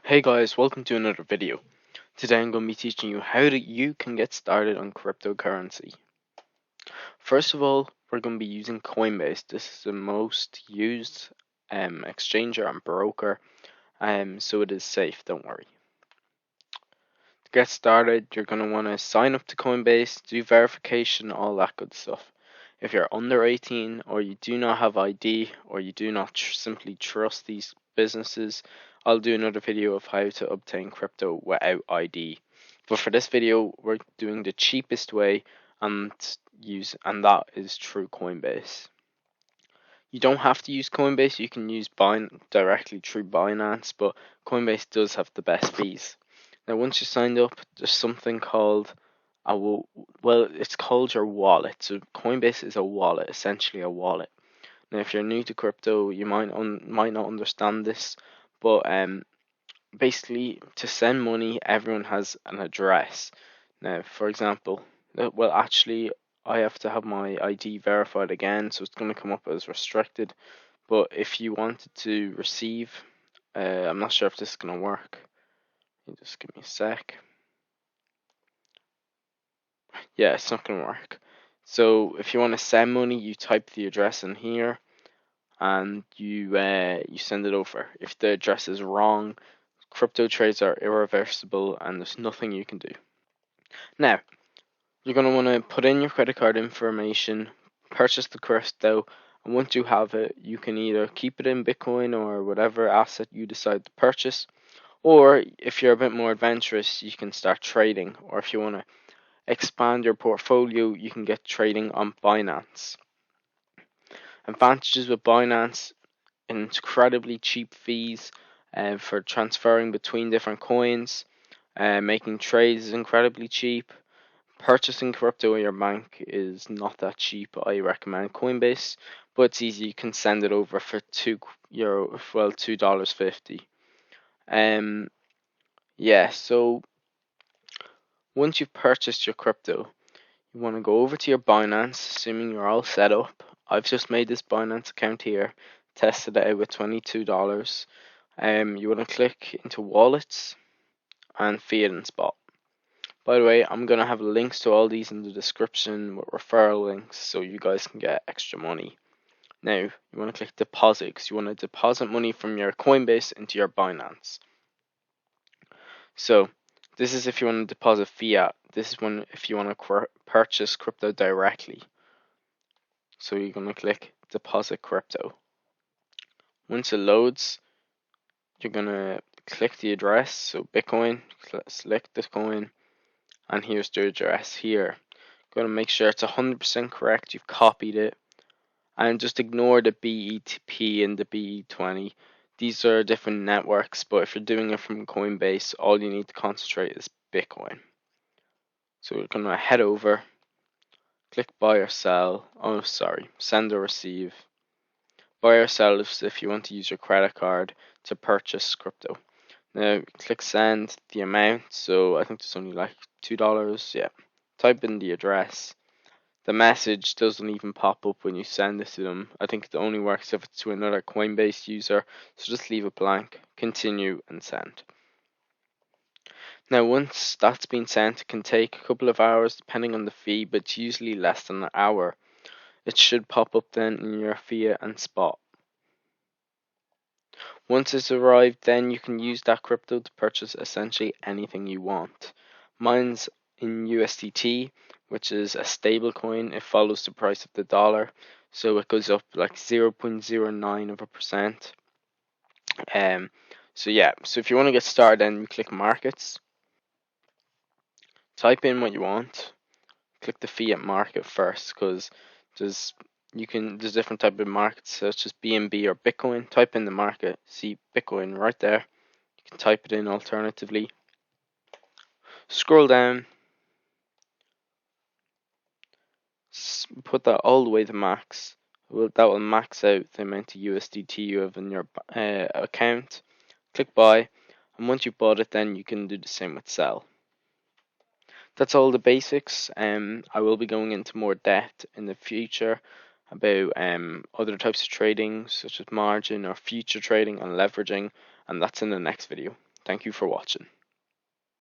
Hey guys, welcome to another video. Today I'm going to be teaching you how you can get started on cryptocurrency. First of all, we're going to be using Coinbase. This is the most used exchanger and broker, so it is safe, don't worry. To get started, you're going to want to sign up to Coinbase, do verification, all that good stuff. If you're under 18 or you do not have ID or you do not simply trust these businesses, I'll do another video of how to obtain crypto without ID. But for this video, we're doing the cheapest way and that is through Coinbase. You don't have to use Coinbase, you can use directly through Binance, but Coinbase does have the best fees. Now, once you're signed up, there's something called it's called your wallet. So Coinbase is a wallet, essentially a wallet. Now, if you're new to crypto, you might not understand this, but basically, to send money, everyone has an address. Now, for example, actually, I have to have my ID verified again, so it's going to come up as restricted. But if you wanted to receive, I'm not sure if this is going to work. Just give me a sec. Yeah, it's not going to work. So if you want to send money, you type the address in here, and you send it over. If the address is wrong, crypto trades are irreversible, and there's nothing you can do. Now, you're going to want to put in your credit card information, purchase the crypto, and once you have it, you can either keep it in Bitcoin or whatever asset you decide to purchase, or if you're a bit more adventurous, you can start trading, or if you want to expand your portfolio, you can get trading on Binance. Advantages with Binance: incredibly cheap fees for transferring between different coins, making trades is incredibly cheap. Purchasing crypto in your bank is not that cheap. I recommend Coinbase, but it's easy. You can send it over for $2.50. So once you've purchased your crypto, you want to go over to your Binance, assuming you're all set up. I've just made this Binance account here, tested it out with $22. You want to click into wallets and fiat and spot. By the way, I'm going to have links to all these in the description with referral links so you guys can get extra money. Now, you want to click deposit because you want to deposit money from your Coinbase into your Binance. So, this is if you want to deposit fiat. This is if you want to purchase crypto directly. So you're going to click deposit crypto. Once it loads, you're going to click the address. So Bitcoin, select the coin, and here's the address here. Going to make sure it's 100% correct. You've copied it, and just ignore the BETP and the BE20. These are different networks, but if you're doing it from Coinbase, all you need to concentrate is Bitcoin. So we're going to head over, click buy or sell. Send or receive. Buy or sell if you want to use your credit card to purchase crypto. Now click send the amount. So I think there's only like $2. Yeah. Type in the address. The message doesn't even pop up when you send it to them. I think it only works if it's to another Coinbase user. So just leave it blank, continue, and send. Now once that's been sent, it can take a couple of hours depending on the fee, but it's usually less than an hour. It should pop up then in your fiat and spot. Once it's arrived, then you can use that crypto to purchase essentially anything you want. Mine's in USDT, which is a stable coin. It follows the price of the dollar, so it goes up like 0.09%. So if you want to get started, then you click markets, type in what you want, click the fiat market first because there's different type of markets such as BNB or Bitcoin. Type in the market, see Bitcoin right there. You can type it in alternatively. Scroll down, put that all the way to max. That will max out the amount of USDT you have in your account. Click buy, and once you've bought it, then you can do the same with sell. That's all the basics. I will be going into more depth in the future about other types of trading such as margin or future trading and leveraging, and that's in the next video. Thank you for watching.